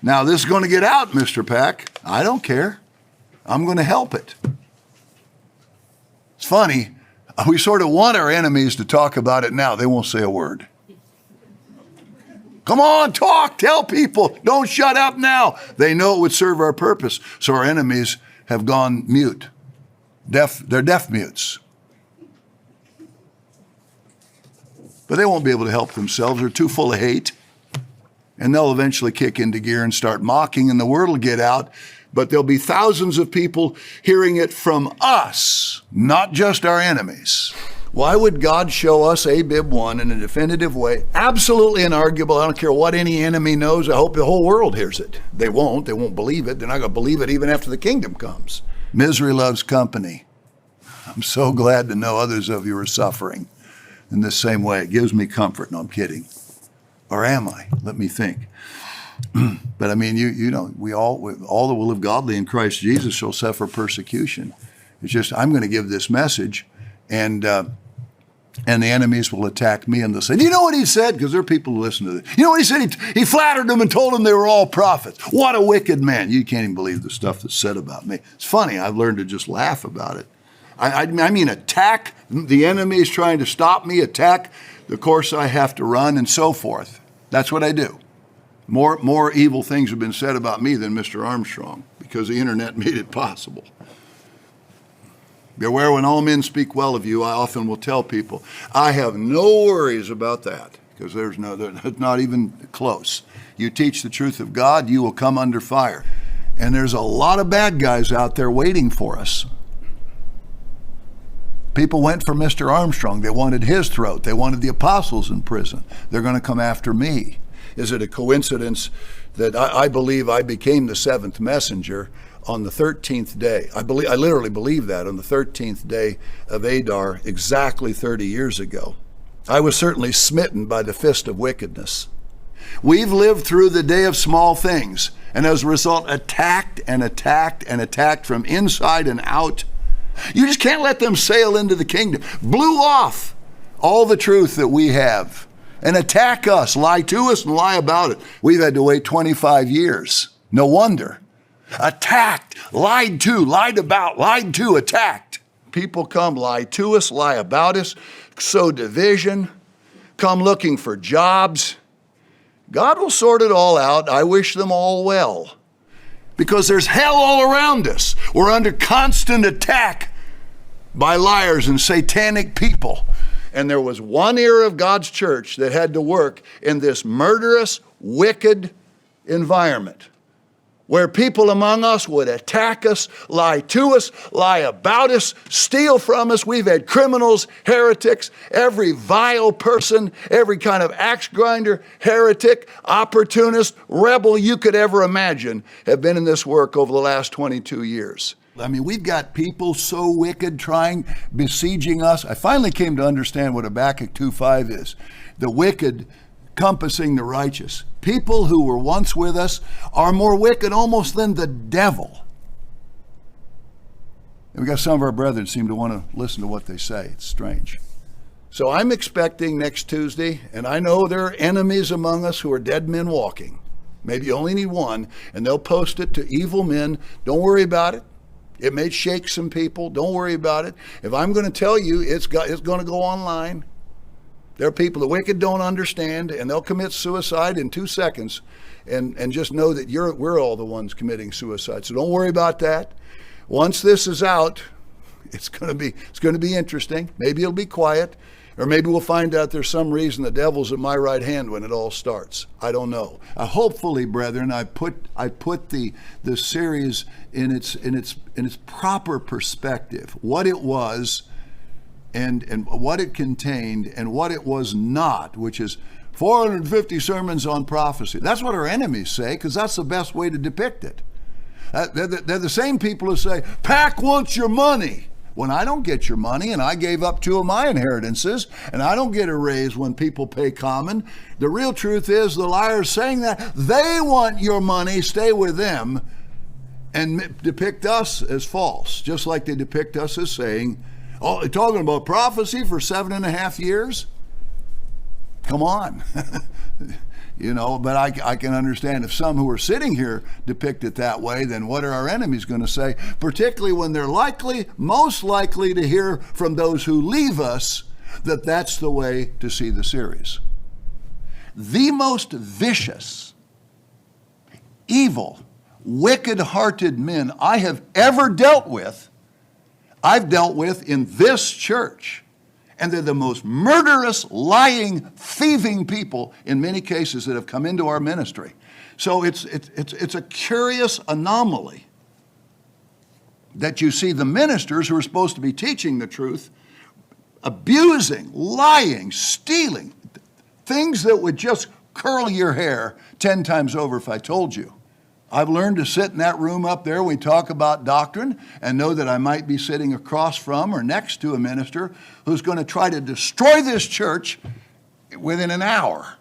Now, this is going to get out, Mr. Pack. I don't care. I'm going to help it. It's funny. We sort of want our enemies to talk about it now. They won't say a word. Come on, talk, tell people. Don't shut up now. They know it would serve our purpose. So our enemies have gone mute. They're deaf mutes. But they won't be able to help themselves. They're too full of hate. And they'll eventually kick into gear and start mocking, and the word will get out. But there'll be thousands of people hearing it from us, not just our enemies. Why would God show us Abib 1 in a definitive way? Absolutely inarguable. I don't care what any enemy knows. I hope the whole world hears it. They won't. They won't believe it. They're not going to believe it even after the kingdom comes. Misery loves company. I'm so glad to know others of you are suffering in this same way. It gives me comfort. No, I'm kidding. Or am I? Let me think. But I mean, you know, all that will live godly in Christ Jesus shall suffer persecution. It's just, I'm going to give this message, and the enemies will attack me, and they'll say, do you know what he said? Because there are people who listen to this. You know what he said? He flattered them and told them they were all prophets. What a wicked man. You can't even believe the stuff that's said about me. It's funny. I've learned to just laugh about it. I mean, attack the enemies trying to stop me, attack the course I have to run, and so forth. That's what I do. More evil things have been said about me than Mr. Armstrong, because the internet made it possible. Beware when all men speak well of you. I often will tell people, I have no worries about that, because there's not even close. You teach the truth of God, you will come under fire. And there's a lot of bad guys out there waiting for us. People went for Mr. Armstrong. They wanted his throat. They wanted the apostles in prison. They're going to come after me. Is it a coincidence that I believe I became the seventh messenger on the 13th day? I literally believe that on the 13th day of Adar, exactly 30 years ago. I was certainly smitten by the fist of wickedness. We've lived through the day of small things, and as a result, attacked and attacked and attacked from inside and out. You just can't let them sail into the kingdom. Blew off all the truth that we have and attack us, lie to us and lie about it. We've had to wait 25 years. No wonder. Attacked, lied to, lied about, lied to, attacked. People come lie to us, lie about us, sow division, come looking for jobs. God will sort it all out. I wish them all well. Because there's hell all around us. We're under constant attack by liars and satanic people. And there was one era of God's church that had to work in this murderous, wicked environment where people among us would attack us, lie to us, lie about us, steal from us. We've had criminals, heretics, every vile person, every kind of axe grinder, heretic, opportunist, rebel you could ever imagine have been in this work over the last 22 years. I mean, we've got people so wicked besieging us. I finally came to understand what Habakkuk 2:5 is. The wicked compassing the righteous. People who were once with us are more wicked almost than the devil. And we got some of our brethren seem to want to listen to what they say. It's strange. So I'm expecting next Tuesday, and I know there are enemies among us who are dead men walking. Maybe you only need one, and they'll post it to evil men. Don't worry about it. It may shake some people. Don't worry about it. If I'm going to tell you, it's going to go online. There are people the wicked don't understand, and they'll commit suicide in 2 seconds, and just know that we're all the ones committing suicide. So don't worry about that. Once this is out, it's going to be interesting. Maybe it'll be quiet, or maybe we'll find out there's some reason the devil's at my right hand when it all starts. I don't know. Hopefully, brethren, I put the series in its proper perspective, what it was, and what it contained, and what it was not, which is 450 sermons on prophecy. That's what our enemies say, because that's the best way to depict it. They're the same people who say, Pack wants your money. When I don't get your money, and I gave up 2 of my inheritances, and I don't get a raise when people pay common, the real truth is the liars saying that they want your money, stay with them, and depict us as false, just like they depict us as saying, oh, they're talking about prophecy for 7.5 years? Come on. But I can understand if some who are sitting here depict it that way, then what are our enemies going to say? Particularly when they're most likely to hear from those who leave us that that's the way to see the series. The most vicious, evil, wicked-hearted men I have ever dealt with, I've dealt with in this church. And they're the most murderous, lying, thieving people in many cases that have come into our ministry. So it's a curious anomaly that you see the ministers who are supposed to be teaching the truth abusing, lying, stealing, things that would just curl your hair 10 times over if I told you. I've learned to sit in that room up there. We talk about doctrine and know that I might be sitting across from or next to a minister who's going to try to destroy this church within an hour.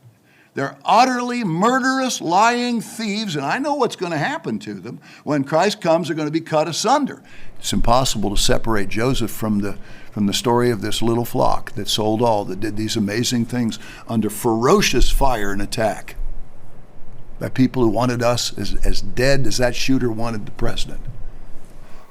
They're utterly murderous, lying thieves, and I know what's going to happen to them. When Christ comes, they're going to be cut asunder. It's impossible to separate Joseph from the story of this little flock that sold all, that did these amazing things under ferocious fire and attack by people who wanted us as dead as that shooter wanted the president.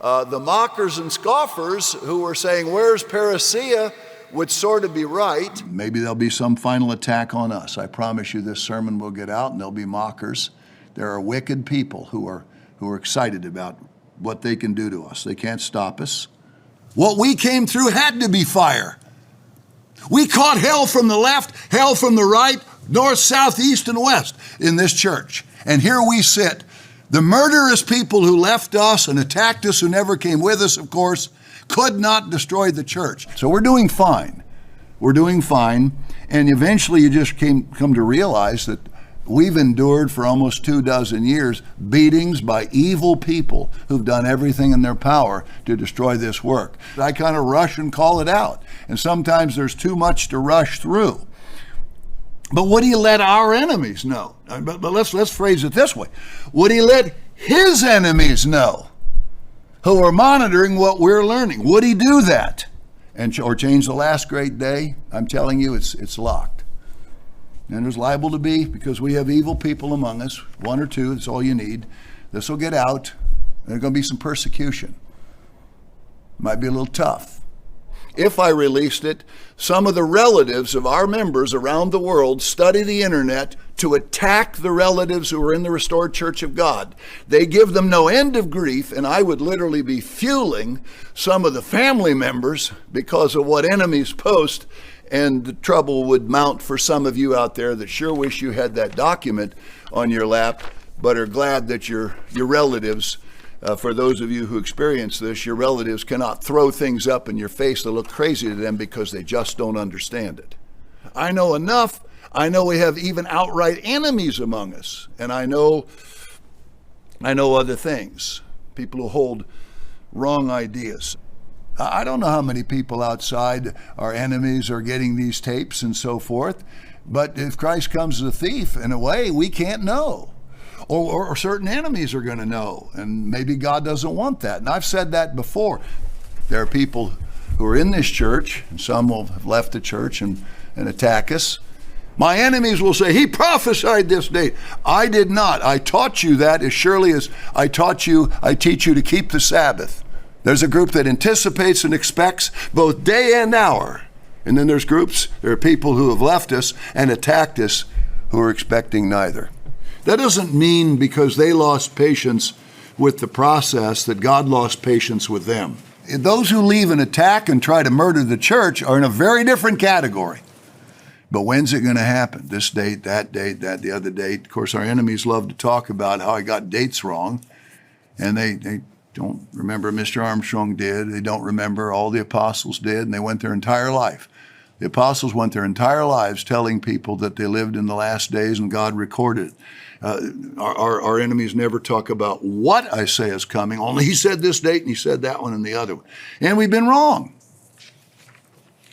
The mockers and scoffers who were saying, where's parousia, would sort of be right. Maybe there'll be some final attack on us. I promise you this sermon will get out and there'll be mockers. There are wicked people who are excited about what they can do to us. They can't stop us. What we came through had to be fire. We caught hell from the left, hell from the right, north, south, east, and west in this church. And here we sit, the murderous people who left us and attacked us, who never came with us, of course, could not destroy the church. So we're doing fine. We're doing fine. And eventually you just come to realize that we've endured for almost 24 years beatings by evil people who've done everything in their power to destroy this work. I kind of rush and call it out. And sometimes there's too much to rush through. But would he let our enemies know? But let's phrase it this way. Would he let his enemies know who are monitoring what we're learning? Would he do that? Or change the last great day? I'm telling you, it's locked. And there's liable to be, because we have evil people among us, one or two, that's all you need. This will get out. There's going to be some persecution. Might be a little tough. If I released it, some of the relatives of our members around the world study the internet to attack the relatives who are in the restored Church of God. They give them no end of grief, and I would literally be fueling some of the family members because of what enemies post, and the trouble would mount for some of you out there that sure wish you had that document on your lap, but are glad that your relatives, for those of you who experience this, your relatives cannot throw things up in your face that look crazy to them because they just don't understand it. I know enough. I know we have even outright enemies among us. And I know other things, people who hold wrong ideas. I don't know how many people outside are enemies or getting these tapes and so forth. But if Christ comes as a thief, in a way, we can't know. Or certain enemies are going to know, and maybe God doesn't want that. And I've said that before. There are people who are in this church, and some will have left the church and attack us. My enemies will say, he prophesied this date. I did not. I taught you that as surely as I teach you to keep the Sabbath. There's a group that anticipates and expects both day and hour. And then there are people who have left us and attacked us who are expecting neither. That doesn't mean because they lost patience with the process that God lost patience with them. Those who leave an attack and try to murder the church are in a very different category. But when's it going to happen? This date, that the other date. Of course, our enemies love to talk about how I got dates wrong. And they don't remember Mr. Armstrong did. They don't remember all the apostles did. And they went their entire life. The apostles went their entire lives telling people that they lived in the last days and God recorded it. Our enemies never talk about what I say is coming, only he said this date and he said that one and the other one. And we've been wrong.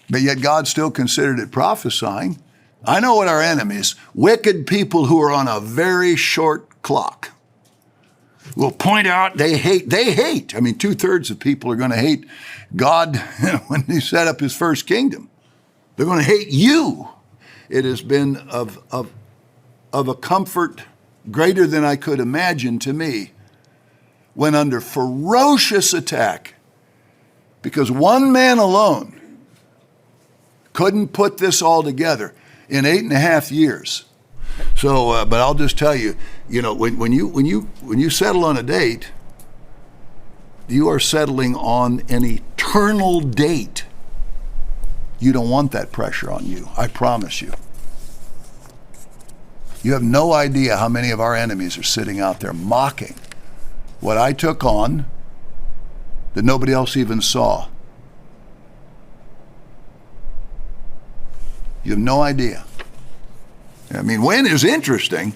But yet God still considered it prophesying. I know what our enemies, wicked people who are on a very short clock, will point out they hate. I mean, 2/3 of people are going to hate God when he set up his first kingdom. They're going to hate you. It has been of of a comfort greater than I could imagine to me when under ferocious attack, because one man alone couldn't put this all together in 8.5 years. So, but I'll just tell you, when you settle on a date, you are settling on an eternal date. You don't want that pressure on you, I promise you. You have no idea how many of our enemies are sitting out there mocking what I took on that nobody else even saw. You have no idea. I mean, when is interesting.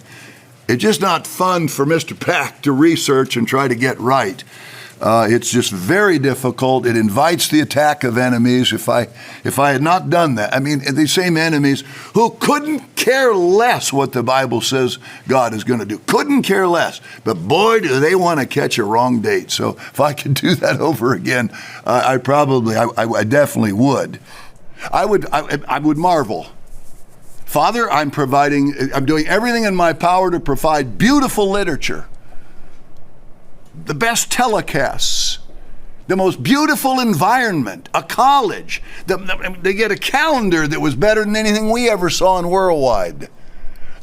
It's just not fun for Mr. Pack to research and try to get right. It's just very difficult. It invites the attack of enemies. If I had not done that, I mean, these same enemies who couldn't care less what the Bible says God is going to do, couldn't care less. But boy, do they want to catch a wrong date. So if I could do that over again, I definitely would. I would marvel. Father, I'm doing everything in my power to provide beautiful literature, the best telecasts, the most beautiful environment, a college. They get a calendar that was better than anything we ever saw in Worldwide.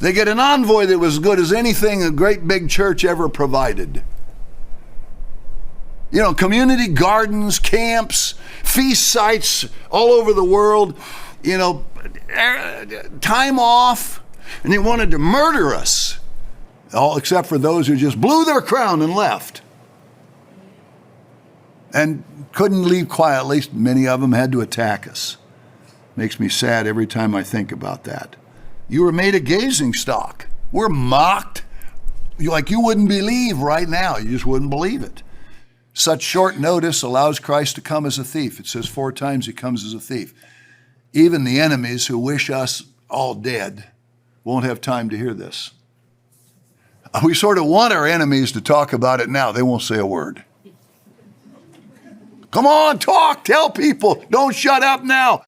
They get an envoy that was as good as anything a great big church ever provided. Community gardens, camps, feast sites all over the world, time off, and they wanted to murder us, all except for those who just blew their crown and left. And couldn't leave quietly. Many of them had to attack us. Makes me sad every time I think about that. You were made a gazing stock. We're mocked like you wouldn't believe right now. You just wouldn't believe it. Such short notice allows Christ to come as a thief. It says 4 times he comes as a thief. Even the enemies who wish us all dead won't have time to hear this. We sort of want our enemies to talk about it now. They won't say a word. Come on, talk, tell people, don't shut up now.